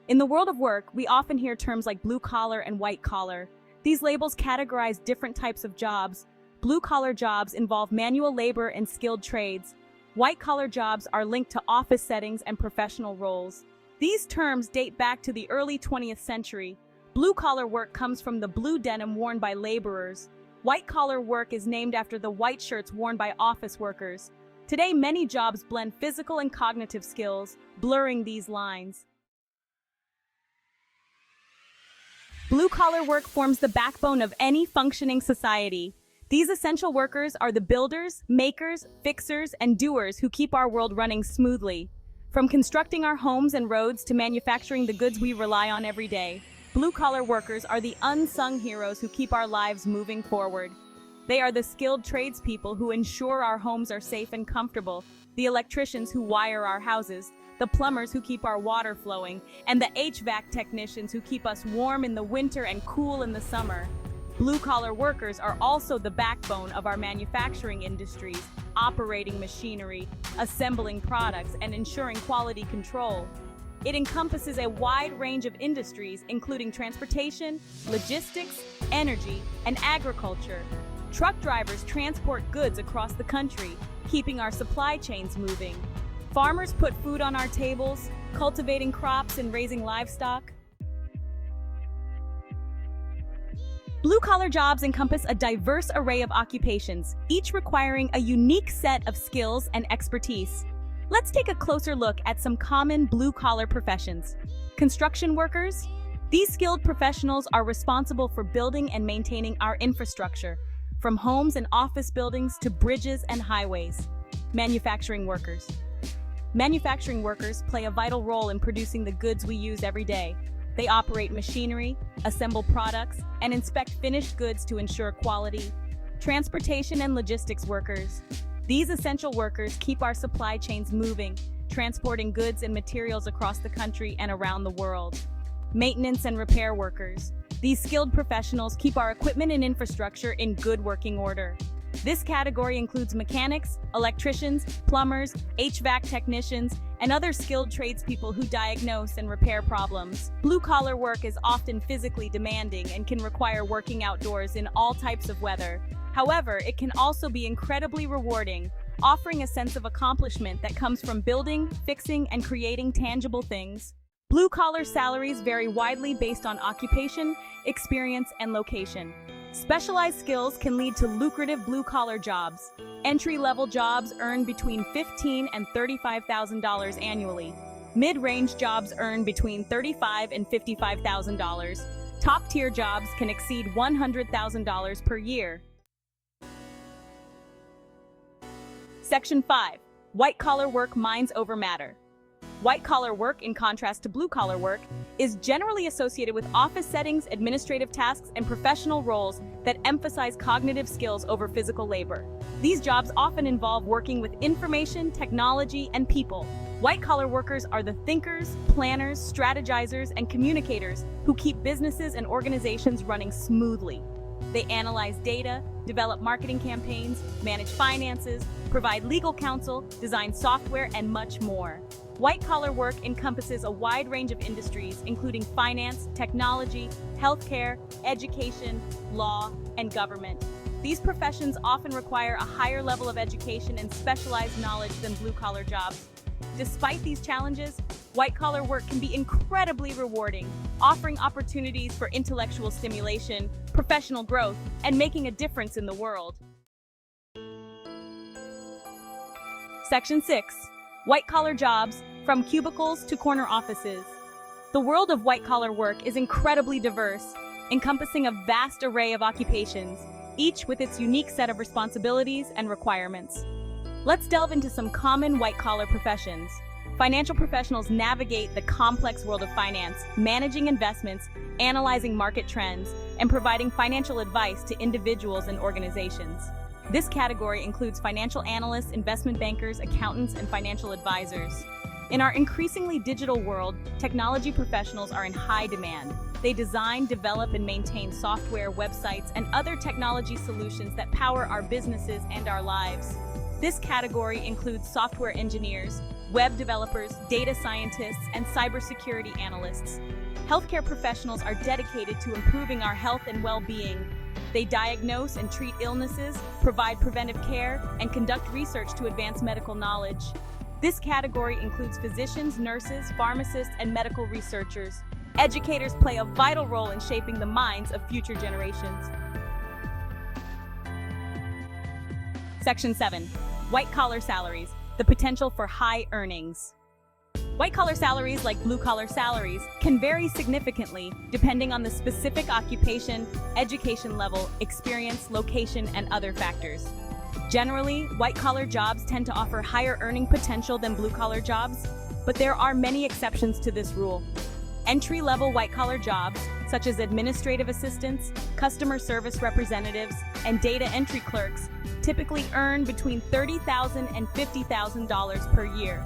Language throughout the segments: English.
In the world of work, we often hear terms like blue collar and white collar. These labels categorize different types of jobs. Blue collar jobs involve manual labor and skilled trades. White collar jobs are linked to office settings and professional roles. These terms date back to the early 20th century. Blue collar work comes from the blue denim worn by laborers. White collar work is named after the white shirts worn by office workers. Today, many jobs blend physical and cognitive skills, blurring these lines. Blue-collar work forms the backbone of any functioning society. These essential workers are the builders, makers, fixers, and doers who keep our world running smoothly. From constructing our homes and roads to manufacturing the goods we rely on every day, blue-collar workers are the unsung heroes who keep our lives moving forward. They are the skilled tradespeople who ensure our homes are safe and comfortable, the electricians who wire our houses, the plumbers who keep our water flowing, and the HVAC technicians who keep us warm in the winter and cool in the summer. Blue-collar workers are also the backbone of our manufacturing industries, operating machinery, assembling products, and ensuring quality control. It encompasses a wide range of industries, including transportation, logistics, energy, and agriculture. Truck drivers transport goods across the country, keeping our supply chains moving. Farmers put food on our tables, cultivating crops and raising livestock. Blue-collar jobs encompass a diverse array of occupations, each requiring a unique set of skills and expertise. Let's take a closer look at some common blue-collar professions. Construction workers. These skilled professionals are responsible for building and maintaining our infrastructure, from homes and office buildings to bridges and highways. Manufacturing workers. Manufacturing workers play a vital role in producing the goods we use every day. They operate machinery, assemble products, and inspect finished goods to ensure quality. Transportation and logistics workers. These essential workers keep our supply chains moving, transporting goods and materials across the country and around the world. Maintenance and repair workers. These skilled professionals keep our equipment and infrastructure in good working order. This category includes mechanics, electricians, plumbers, HVAC technicians, and other skilled tradespeople who diagnose and repair problems. Blue-collar work is often physically demanding and can require working outdoors in all types of weather. However, it can also be incredibly rewarding, offering a sense of accomplishment that comes from building, fixing, and creating tangible things. Blue-collar salaries vary widely based on occupation, experience, and location. Specialized skills can lead to lucrative blue-collar jobs. Entry-level jobs earn between $15,000 and $35,000 annually. Mid-range jobs earn between $35,000 and $55,000. Top-tier jobs can exceed $100,000 per year. Section 5. White-collar work minds over matter. White-collar work, in contrast to blue-collar work, is generally associated with office settings, administrative tasks, and professional roles that emphasize cognitive skills over physical labor. These jobs often involve working with information, technology, and people. White-collar workers are the thinkers, planners, strategizers, and communicators who keep businesses and organizations running smoothly. They analyze data, develop marketing campaigns, manage finances, provide legal counsel, design software, and much more. White-collar work encompasses a wide range of industries, including finance, technology, healthcare, education, law, and government. These professions often require a higher level of education and specialized knowledge than blue-collar jobs. Despite these challenges, white-collar work can be incredibly rewarding, offering opportunities for intellectual stimulation, professional growth, and making a difference in the world. Section 6. White-collar jobs, from cubicles to corner offices. The world of white-collar work is incredibly diverse, encompassing a vast array of occupations, each with its unique set of responsibilities and requirements. Let's delve into some common white-collar professions. Financial professionals navigate the complex world of finance, managing investments, analyzing market trends, and providing financial advice to individuals and organizations. This category includes financial analysts, investment bankers, accountants, and financial advisors. In our increasingly digital world, technology professionals are in high demand. They design, develop, and maintain software, websites, and other technology solutions that power our businesses and our lives. This category includes software engineers, web developers, data scientists, and cybersecurity analysts. Healthcare professionals are dedicated to improving our health and well-being. They diagnose and treat illnesses, provide preventive care, and conduct research to advance medical knowledge. This category includes physicians, nurses, pharmacists, and medical researchers. Educators play a vital role in shaping the minds of future generations. Section 7. White-collar salaries, the potential for high earnings. White-collar salaries, like blue-collar salaries, can vary significantly depending on the specific occupation, education level, experience, location, and other factors. Generally, white-collar jobs tend to offer higher earning potential than blue-collar jobs, but there are many exceptions to this rule. Entry-level white-collar jobs, such as administrative assistants, customer service representatives, and data entry clerks, typically earn between $30,000 and $50,000 per year.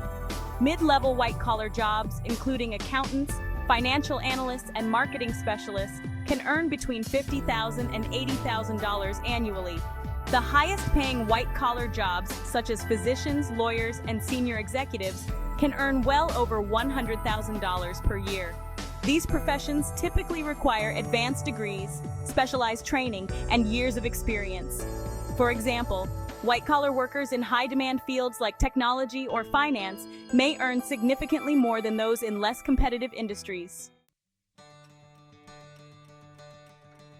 Mid-level white-collar jobs, including accountants, financial analysts, and marketing specialists, can earn between $50,000 and $80,000 annually. The highest-paying white-collar jobs, such as physicians, lawyers, and senior executives, can earn well over $100,000 per year. These professions typically require advanced degrees, specialized training, and years of experience. For example, white-collar workers in high-demand fields like technology or finance may earn significantly more than those in less competitive industries.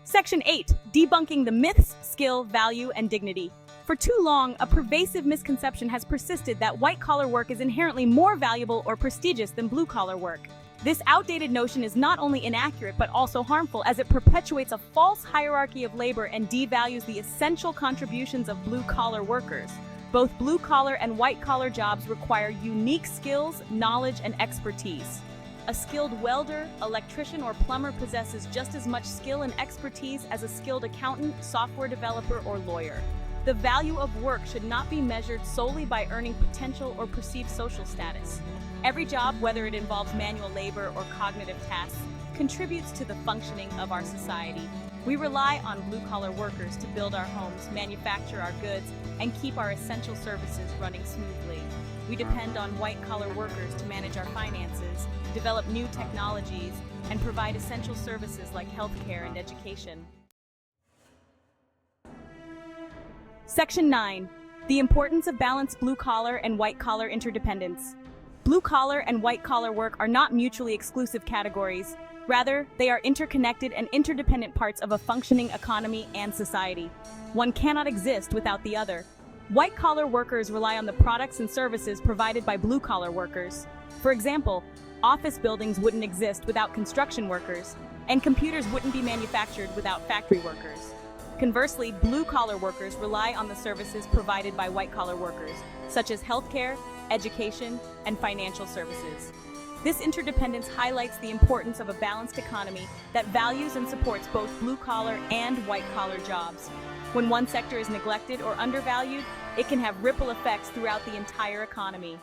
Section 8. Debunking the myths, skill, value, and dignity. For too long, a pervasive misconception has persisted that white-collar work is inherently more valuable or prestigious than blue-collar work. This outdated notion is not only inaccurate but also harmful, as it perpetuates a false hierarchy of labor and devalues the essential contributions of blue-collar workers. Both blue-collar and white-collar jobs require unique skills, knowledge, and expertise. A skilled welder, electrician, or plumber possesses just as much skill and expertise as a skilled accountant, software developer, or lawyer. The value of work should not be measured solely by earning potential or perceived social status. Every job, whether it involves manual labor or cognitive tasks, contributes to the functioning of our society. We rely on blue-collar workers to build our homes, manufacture our goods, and keep our essential services running smoothly. We depend on white-collar workers to manage our finances, develop new technologies, and provide essential services like healthcare and education. Section 9. The importance of balanced blue-collar and white-collar interdependence. Blue-collar and white-collar work are not mutually exclusive categories. Rather, they are interconnected and interdependent parts of a functioning economy and society. One cannot exist without the other. White-collar workers rely on the products and services provided by blue-collar workers. For example, office buildings wouldn't exist without construction workers, and computers wouldn't be manufactured without factory workers. Conversely, blue-collar workers rely on the services provided by white-collar workers, such as healthcare, education, and financial services. This interdependence highlights the importance of a balanced economy that values and supports both blue-collar and white-collar jobs. When one sector is neglected or undervalued, it can have ripple effects throughout the entire economy.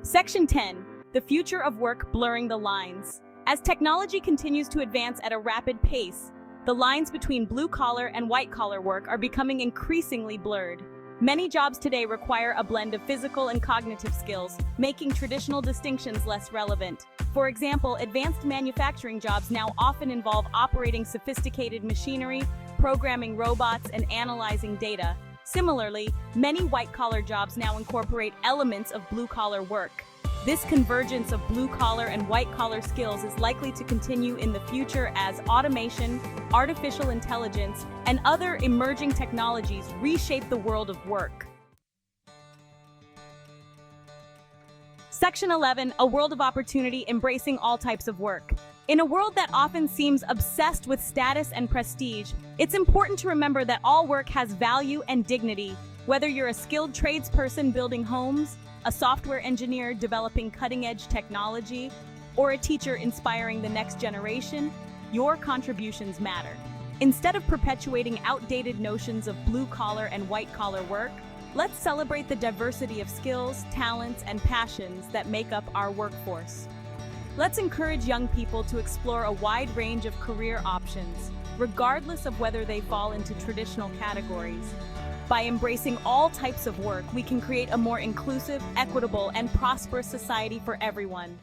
Section 10. The future of work, blurring the lines. As technology continues to advance at a rapid pace, the lines between blue-collar and white-collar work are becoming increasingly blurred. Many jobs today require a blend of physical and cognitive skills, making traditional distinctions less relevant. For example, advanced manufacturing jobs now often involve operating sophisticated machinery, programming robots, and analyzing data. Similarly, many white-collar jobs now incorporate elements of blue-collar work. This convergence of blue-collar and white-collar skills is likely to continue in the future as automation, artificial intelligence, and other emerging technologies reshape the world of work. Section 11. A world of opportunity, embracing all types of work. In a world that often seems obsessed with status and prestige, it's important to remember that all work has value and dignity. Whether you're a skilled tradesperson building homes, a software engineer developing cutting-edge technology, or a teacher inspiring the next generation, your contributions matter. Instead of perpetuating outdated notions of blue-collar and white-collar work, let's celebrate the diversity of skills, talents, and passions that make up our workforce. Let's encourage young people to explore a wide range of career options, regardless of whether they fall into traditional categories. By embracing all types of work, we can create a more inclusive, equitable, and prosperous society for everyone.